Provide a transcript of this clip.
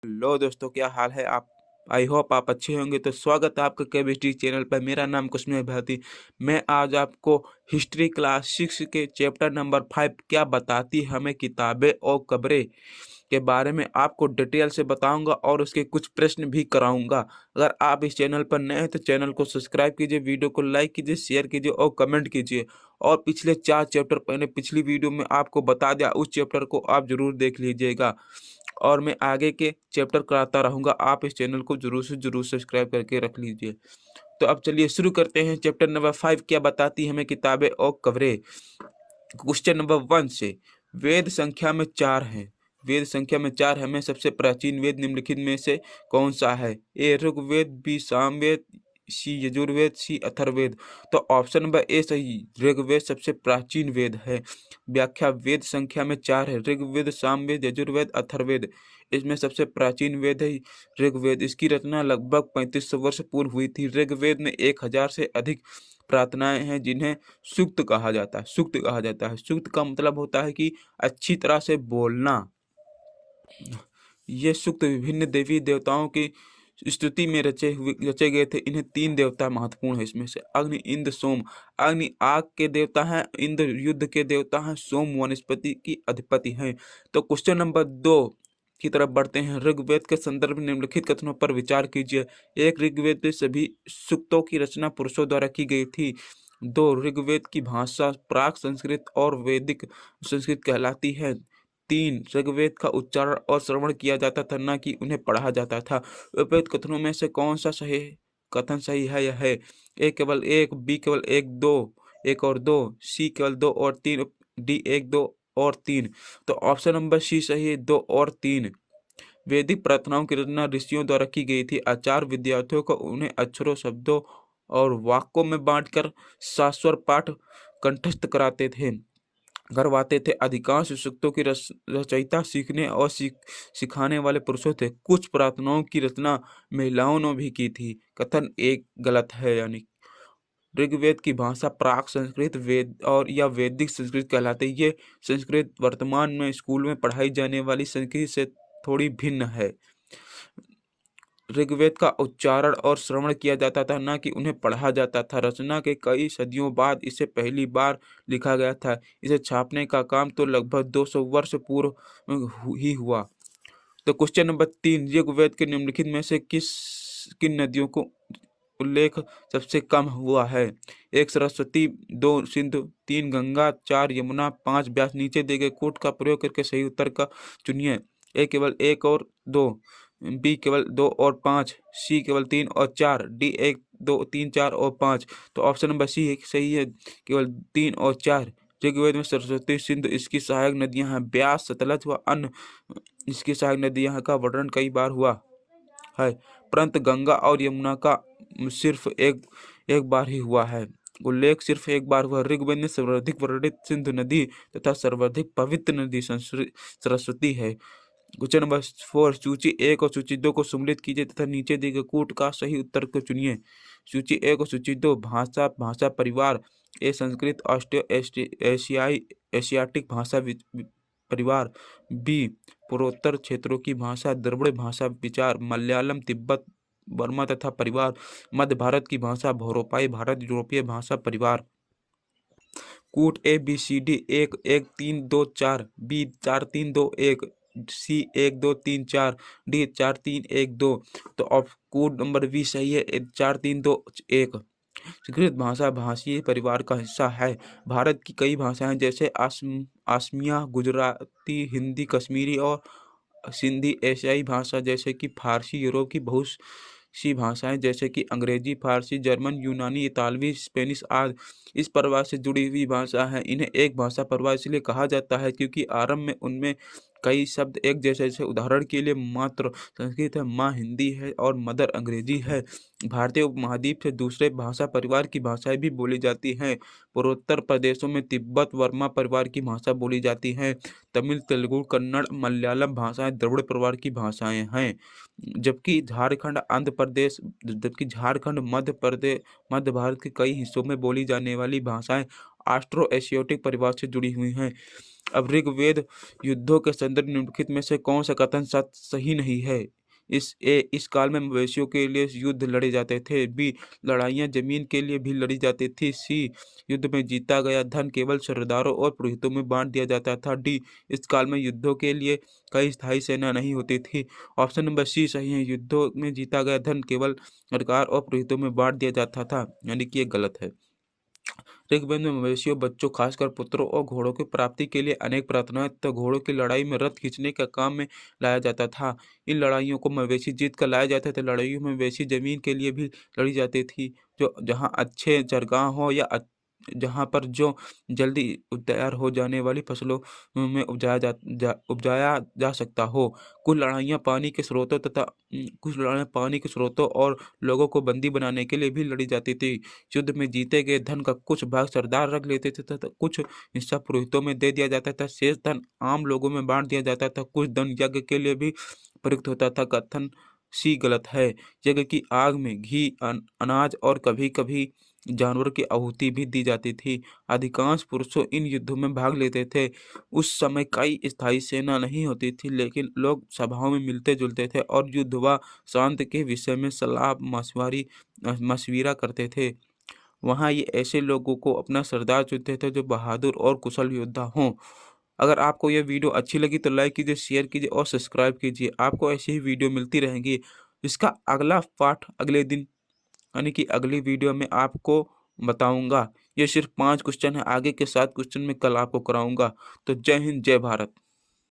Hello दोस्तों, क्या हाल है आप। आई होप आप अच्छे होंगे। तो स्वागत है आपका केमिस्ट्री चैनल पर। मेरा नाम कुसुम भारती। मैं आज आपको हिस्ट्री क्लास 6 के चैप्टर नंबर 5 क्या बताती हमें किताबें और कब्रें के बारे में आपको डिटेल से बताऊंगा और उसके कुछ प्रश्न भी कराऊंगा। अगर आप इस चैनल पर नए हैं तो चैनल को सब्सक्राइब कीजिए, वीडियो को लाइक कीजिए, शेयर कीजिए और कमेंट कीजिए। और पिछले 4 चैप्टर पहले पिछली वीडियो में आपको बता दिया, उस चैप्टर को आप जरूर देख लीजिएगा। और मैं आगे के चैप्टर कराता रहूंगा। आप इस चैनल को जरूर से जरूर सब्सक्राइब करके रख लीजिए। तो अब चलिए शुरू करते हैं। चैप्टर नंबर 5 क्या बताती हमें किताबें और कब्रें। क्वेश्चन नंबर 1 से, वेद संख्या में 4 हैं। वेद संख्या में 4 हमें सबसे प्राचीन वेद निम्नलिखित में से कौन सा है। ए ऋग्वेद, बी सामवेद, सी यजुर्वेद, सी अथर्ववेद। तो ऑप्शन नंबर ए सही, ऋग्वेद सबसे प्राचीन वेद है। व्याख्या, वेद संख्या में 4 है। ऋग्वेद, सामवेद, यजुर्वेद, अथर्ववेद। इसमें सबसे प्राचीन वेद है ऋग्वेद। इसकी रचना लगभग 3500 वर्ष पूर्व हुई थी। ऋग्वेद में 1000 से अधिक प्रार्थनाएं हैं जिन्हें सूक्त कहा जाता है। सूक्त कहा जाता है। सूक्त का मतलब होता है कि अच्छी तरह से बोलना। ये सूक्त विभिन्न देवी देवताओं की स्तुति में रचे गए थे। इन्हें 3 देवता महत्वपूर्ण है इसमें से, अग्नि, इंद्र, सोम। अग्नि आग के देवता हैं, इंद्र युद्ध के देवता हैं, सोम वनस्पति की अधिपति हैं। तो क्वेश्चन नंबर 2 की तरफ बढ़ते हैं। ऋग्वेद के संदर्भ में निम्नलिखित कथनों पर विचार कीजिए। एक, ऋग्वेद में सभी सूक्तों की रचना पुरुषों द्वारा की गई थी। 2, ऋग्वेद की भाषा प्राक संस्कृत और वैदिक संस्कृत कहलाती है। 3, ऋग्वेद का उच्चारण और श्रवण किया जाता था, न कि उन्हें पढ़ा जाता था। उपयुक्त कथनों में से कौन सा सही कथन सही है? यह है ए केवल 1, बी केवल 1 2 1 और 2, सी केवल 2 और 3, डी 1 2 और 3। तो ऑप्शन नंबर सी सही है, 2 और 3। वैदिक प्रार्थनाओं की रचना ऋषियों द्वारा की गई थी। आचार्य विद्यार्थियों को उन्हें अक्षरों, शब्दों और वाक्यों में बांटकर शाश्वर पाठ कंठस्थ करवाते थे। अधिकांश सूक्तों की रचयिता सीखने और सिखाने वाले पुरुषों थे। कुछ प्रार्थनाओं की रचना महिलाओं ने भी की थी। कथन एक गलत है, यानी ऋग्वेद की भाषा प्राक संस्कृत वेद और या वैदिक संस्कृत कहलाती है। ये संस्कृत वर्तमान में स्कूल में पढ़ाई जाने वाली संस्कृत से थोड़ी भिन्न है। ऋग्वेद का उच्चारण और श्रवण किया जाता था, न कि उन्हें पढ़ा जाता था। रचना के कई सदियों बाद इसे पहली बार लिखा गया था। इसे छापने का काम तो लगभग 200 वर्ष पूर्व ही हुआ। तो क्वेश्चन नंबर 3, ऋग्वेद के निम्नलिखित में से किन नदियों को उल्लेख सबसे कम हुआ है। 1, सरस्वती, 2, सिंधु, 3, गंगा, 4, यमुना, 5, व्यास। नीचे दिए गए कोड का प्रयोग करके सही उत्तर का चुनिए। ए केवल 1 और 2, बी केवल 2 और 5, सी केवल 3 और 4, डी 1 2 3 4 और 5। तो ऑप्शन नंबर सी सही है, केवल 3 और 4। ऋग्वेद में सरस्वती, सिंधु इसकी सहायक नदियां हैं। व्यास, सतलज व अन्य इसकी सहायक नदियां का वर्णन कई बार हुआ है, परंतु गंगा और यमुना का सिर्फ एक बार ही हुआ है। उल्लेख सिर्फ एक बार हुआ। ऋग्वेद में सर्वाधिक वर्णित सिंधु नदी तथा सर्वाधिक पवित्र नदी सरस्वती है। क्वेश्चन नंबर 4, सूची 1 और सूची 2 को सम्मिलित कीजिए तथा नीचे दिए गए कूट का सही उत्तर को चुनिए। सूची 1 और सूची 2, भाषा परिवार। ए, संस्कृत ऑस्ट्रो एशियाई एशियाटिक भाषा परिवार। बी, पूर्वोत्तर क्षेत्रों की भाषा द्रविड़ भाषा विचार। मलयालम, तिब्बत, बर्मा तथा परिवार। मध्य भारत की भाषा भौरोपाई भारत यूरोपीय भाषा परिवार। कूट A B C D 1 1 3 2 4, B 4 3 2 1, C 1 2 3 4, D 4 3 1 2। तो ऑफ कोड नंबर बी सही है, 4 3 2 1। संस्कृत भाषा भाषीय परिवार का हिस्सा है। भारत की कई भाषाएं जैसे असमिया, गुजराती, हिंदी, कश्मीरी और सिंधी एशियाई भाषा जैसे कि फारसी, यूरोप की बहुत सी भाषाएं जैसे कि अंग्रेजी, फारसी, जर्मन, यूनानी, इतालवी, स्पेनिश आदि इस परिवार से जुड़ी हुई भाषा है। इन्हें एक भाषा परिवार इसलिए कहा जाता है क्योंकि आरंभ में उनमें कई शब्द एक जैसे उदाहरण के लिए मातृ संस्कृत है, माँ हिंदी है और मदर अंग्रेजी है। भारतीय उपमहाद्वीप से दूसरे भाषा परिवार की भाषाएं भी बोली जाती हैं। पूर्वोत्तर प्रदेशों में तिब्बत वर्मा परिवार की भाषा बोली जाती है। तमिल, तेलुगु, कन्नड़, मलयालम भाषाएं द्रविड़ परिवार की भाषाएं हैं। जबकि झारखंड, मध्य भारत के कई हिस्सों में बोली जाने वाली भाषाएं ऑस्ट्रो एशियाटिक परिवार से जुड़ी हुई हैं। अब ऋग्वेद युद्धों के संदर्भ निम्नलिखित में से कौन सा कथन सही नहीं है। इस काल में मवेशियों के लिए युद्ध लड़े जाते थे। बी, लड़ाइयाँ ज़मीन के लिए भी लड़ी जाती थी। सी, युद्ध में जीता गया धन केवल सरदारों और पुरोहितों में बाँट दिया जाता था। डी, इस काल में युद्धों के लिए कई स्थायी सेना नहीं होती थी। ऑप्शन नंबर सी सही है, युद्धों में जीता गया धन केवल सरकार और पुरोहितों में बाँट दिया जाता था, यानी कि ये गलत है। ऋग्वेद में मवेशियों, बच्चों, खासकर पुत्रों और घोड़ों की प्राप्ति के लिए अनेक प्रार्थनाएं तथा घोड़ों की लड़ाई में रथ खींचने का काम में लाया जाता था। इन लड़ाइयों को मवेशी जीत कर लाए जाते थे। लड़ाइयों में मवेशी जमीन के लिए भी लड़ी जाती थी, जो जहाँ अच्छे चरगाह हो या जहाँ पर जो जल्दी तैयार हो जाने वाली फसलों में उपजाया जा सकता हो। कुछ लड़ाइयाँ पानी के स्रोतों और लोगों को बंदी बनाने के लिए भी लड़ी जाती थी। युद्ध में जीते गए धन का कुछ भाग सरदार रख लेते थे तथा कुछ हिस्सा पुरोहितों में दे दिया जाता था। शेष धन आम लोगों में बांट दिया जाता था। कुछ धन यज्ञ के लिए भी प्रयुक्त होता था। कथन सी गलत है। यज्ञ की आग में घी, अनाज और कभी-कभी जानवर की आहुति भी दी जाती थी। अधिकांश पुरुषों इन युद्धों में भाग लेते थे। उस समय कई स्थायी सेना नहीं होती थी, लेकिन लोग सभाओं में मिलते-जुलते थे और युद्ध व शांत के विषय में सलाह मशविरा करते थे। वहाँ ये ऐसे लोगों को अपना सरदार चुनते थे जो बहादुर और कुशल योद्धा हों। अगर आपको यह वीडियो अच्छी लगी तो लाइक कीजिए, शेयर कीजिए और सब्सक्राइब कीजिए। आपको ऐसी ही वीडियो मिलती रहेंगी। इसका अगला पार्ट अगले दिन, यानी कि अगली वीडियो में आपको बताऊँगा। ये सिर्फ़ 5 क्वेश्चन है, आगे के 7 क्वेश्चन मैं कल आपको कराऊँगा। तो जय हिंद, जय भारत।